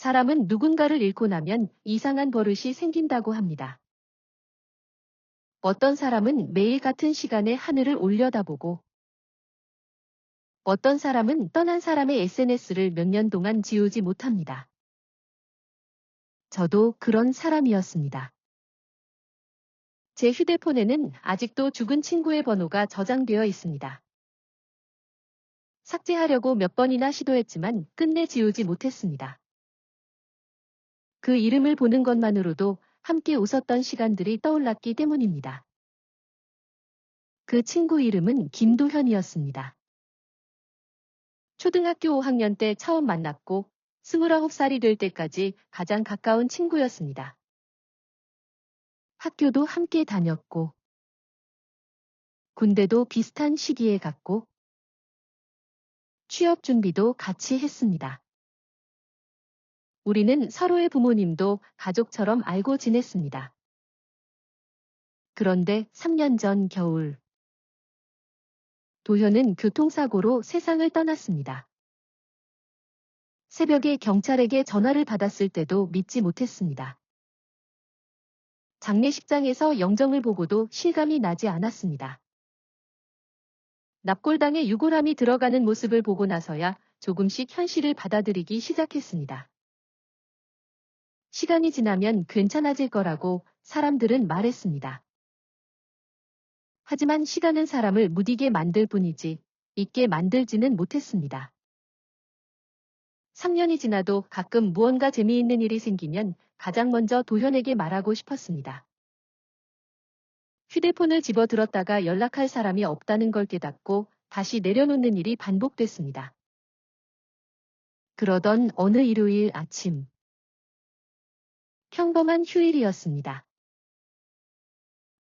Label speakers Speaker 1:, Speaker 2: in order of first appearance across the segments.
Speaker 1: 사람은 누군가를 잃고 나면 이상한 버릇이 생긴다고 합니다. 어떤 사람은 매일 같은 시간에 하늘을 올려다보고, 어떤 사람은 떠난 사람의 SNS를 몇 년 동안 지우지 못합니다. 저도 그런 사람이었습니다. 제 휴대폰에는 아직도 죽은 친구의 번호가 저장되어 있습니다. 삭제하려고 몇 번이나 시도했지만 끝내 지우지 못했습니다. 그 이름을 보는 것만으로도 함께 웃었던 시간들이 떠올랐기 때문입니다. 그 친구 이름은 김도현이었습니다. 초등학교 5학년 때 처음 만났고 29살이 될 때까지 가장 가까운 친구였습니다. 학교도 함께 다녔고 군대도 비슷한 시기에 갔고 취업 준비도 같이 했습니다. 우리는 서로의 부모님도 가족처럼 알고 지냈습니다. 그런데 3년 전 겨울, 도현은 교통사고로 세상을 떠났습니다. 새벽에 경찰에게 전화를 받았을 때도 믿지 못했습니다. 장례식장에서 영정을 보고도 실감이 나지 않았습니다. 납골당에 유골함이 들어가는 모습을 보고 나서야 조금씩 현실을 받아들이기 시작했습니다. 시간이 지나면 괜찮아질 거라고 사람들은 말했습니다. 하지만 시간은 사람을 무디게 만들 뿐이지 잊게 만들지는 못했습니다. 3년이 지나도 가끔 무언가 재미있는 일이 생기면 가장 먼저 도현에게 말하고 싶었습니다. 휴대폰을 집어들었다가 연락할 사람이 없다는 걸 깨닫고 다시 내려놓는 일이 반복됐습니다. 그러던 어느 일요일 아침, 평범한 휴일이었습니다.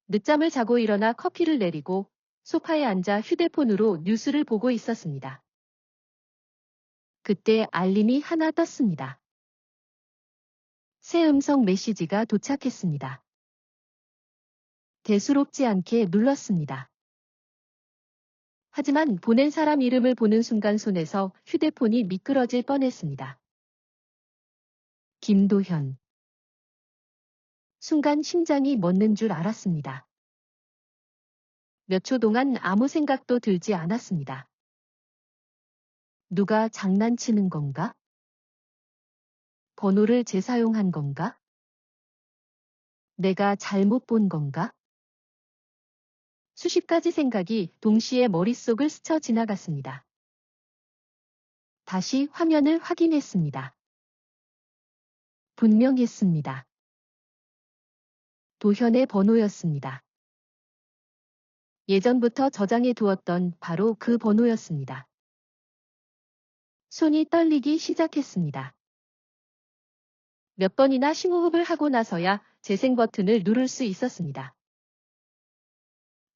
Speaker 1: 늦잠을 자고 일어나 커피를 내리고 소파에 앉아 휴대폰으로 뉴스를 보고 있었습니다. 그때 알림이 하나 떴습니다. 새 음성 메시지가 도착했습니다. 대수롭지 않게 눌렀습니다. 하지만 보낸 사람 이름을 보는 순간 손에서 휴대폰이 미끄러질 뻔했습니다. 김도현. 순간 심장이 멎는 줄 알았습니다. 몇 초 동안 아무 생각도 들지 않았습니다. 누가 장난치는 건가? 번호를 재사용한 건가? 내가 잘못 본 건가? 수십 가지 생각이 동시에 머릿속을 스쳐 지나갔습니다. 다시 화면을 확인했습니다. 분명했습니다. 도현의 번호였습니다. 예전부터 저장해 두었던 바로 그 번호였습니다. 손이 떨리기 시작했습니다. 몇 번이나 심호흡을 하고 나서야 재생 버튼을 누를 수 있었습니다.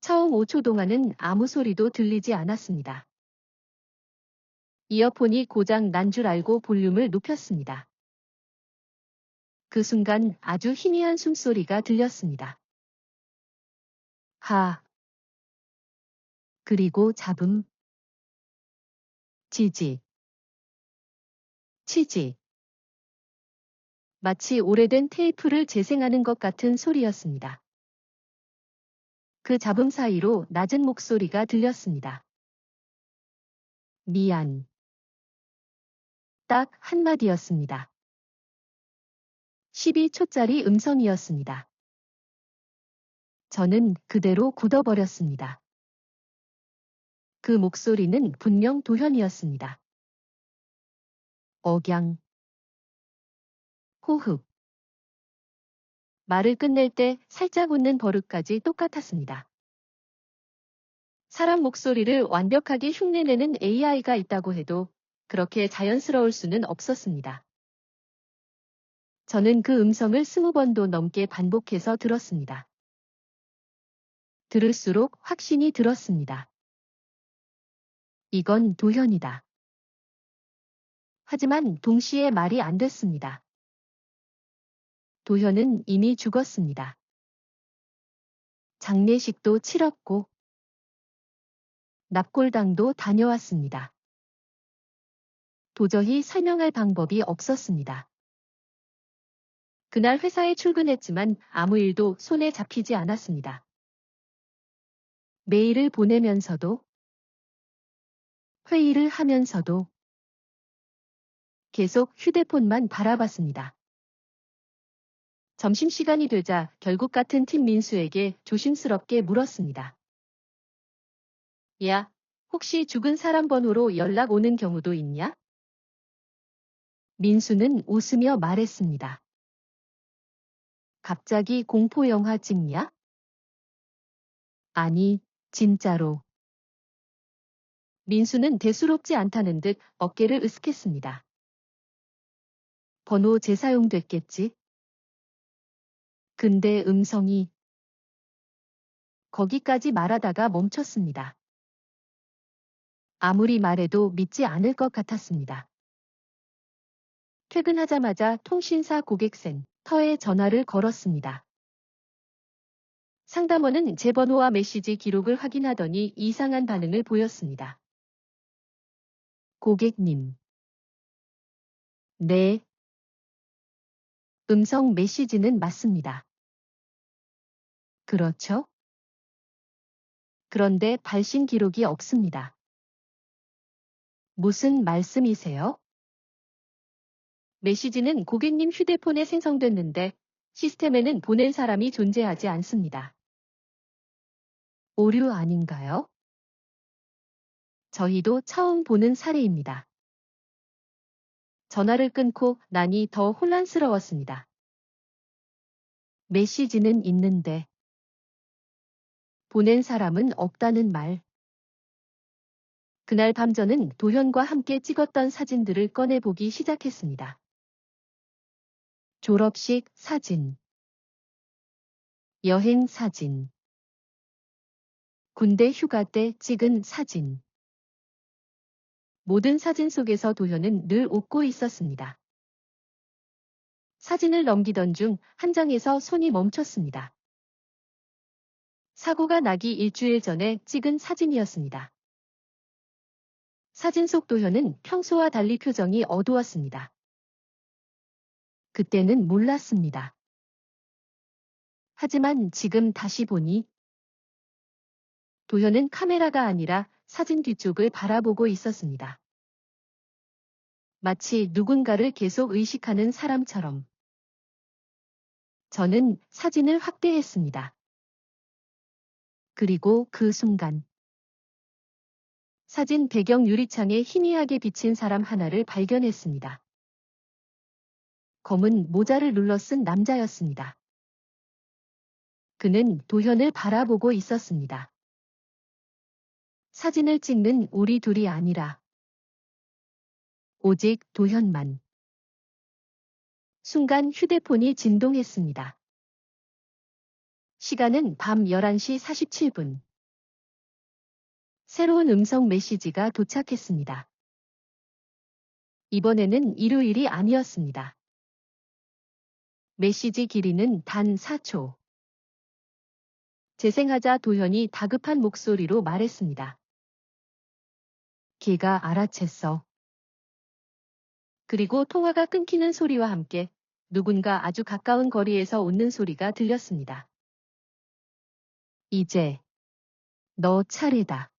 Speaker 1: 처음 5초 동안은 아무 소리도 들리지 않았습니다. 이어폰이 고장 난 줄 알고 볼륨을 높였습니다. 그 순간 아주 희미한 숨소리가 들렸습니다. 하. 그리고 잡음. 지지. 치지. 마치 오래된 테이프를 재생하는 것 같은 소리였습니다. 그 잡음 사이로 낮은 목소리가 들렸습니다. 미안. 딱 한마디였습니다. 12초짜리 음성이었습니다. 저는 그대로 굳어버렸습니다. 그 목소리는 분명 도현이었습니다. 억양. 호흡. 말을 끝낼 때 살짝 웃는 버릇까지 똑같았습니다. 사람 목소리를 완벽하게 흉내내는 AI가 있다고 해도 그렇게 자연스러울 수는 없었습니다. 저는 그 음성을 20번도 넘게 반복해서 들었습니다. 들을수록 확신이 들었습니다. 이건 도현이다. 하지만 동시에 말이 안 됐습니다. 도현은 이미 죽었습니다. 장례식도 치렀고 납골당도 다녀왔습니다. 도저히 설명할 방법이 없었습니다. 그날 회사에 출근했지만 아무 일도 손에 잡히지 않았습니다. 메일을 보내면서도, 회의를 하면서도 계속 휴대폰만 바라봤습니다. 점심시간이 되자 결국 같은 팀 민수에게 조심스럽게 물었습니다. 야, 혹시 죽은 사람 번호로 연락 오는 경우도 있냐? 민수는 웃으며 말했습니다. 갑자기 공포영화 찍냐? 아니, 진짜로. 민수는 대수롭지 않다는 듯 어깨를 으쓱했습니다. 번호 재사용됐겠지? 근데 음성이 거기까지 말하다가 멈췄습니다. 아무리 말해도 믿지 않을 것 같았습니다. 퇴근하자마자 통신사 고객센터에 전화를 걸었습니다. 상담원은 제 번호와 메시지 기록을 확인하더니 이상한 반응을 보였습니다. 고객님. 네. 음성 메시지는 맞습니다. 그렇죠? 그런데 발신 기록이 없습니다. 무슨 말씀이세요? 메시지는 고객님 휴대폰에 생성됐는데 시스템에는 보낸 사람이 존재하지 않습니다. 오류 아닌가요? 저희도 처음 보는 사례입니다. 전화를 끊고 나니 더 혼란스러웠습니다. 메시지는 있는데 보낸 사람은 없다는 말. 그날 밤 저는 도현과 함께 찍었던 사진들을 꺼내보기 시작했습니다. 졸업식 사진, 여행 사진, 군대 휴가 때 찍은 사진. 모든 사진 속에서 도현은 늘 웃고 있었습니다. 사진을 넘기던 중 한 장에서 손이 멈췄습니다. 사고가 나기 일주일 전에 찍은 사진이었습니다. 사진 속 도현은 평소와 달리 표정이 어두웠습니다. 그때는 몰랐습니다. 하지만 지금 다시 보니 도현은 카메라가 아니라 사진 뒤쪽을 바라보고 있었습니다. 마치 누군가를 계속 의식하는 사람처럼. 저는 사진을 확대했습니다. 그리고 그 순간 사진 배경 유리창에 희미하게 비친 사람 하나를 발견했습니다. 검은 모자를 눌러 쓴 남자였습니다. 그는 도현을 바라보고 있었습니다. 사진을 찍는 우리 둘이 아니라 오직 도현만. 순간 휴대폰이 진동했습니다. 시간은 밤 11시 47분. 새로운 음성 메시지가 도착했습니다. 이번에는 일요일이 아니었습니다. 메시지 길이는 단 4초. 재생하자 도현이 다급한 목소리로 말했습니다. 걔가 알아챘어. 그리고 통화가 끊기는 소리와 함께 누군가 아주 가까운 거리에서 웃는 소리가 들렸습니다. 이제 너 차례다.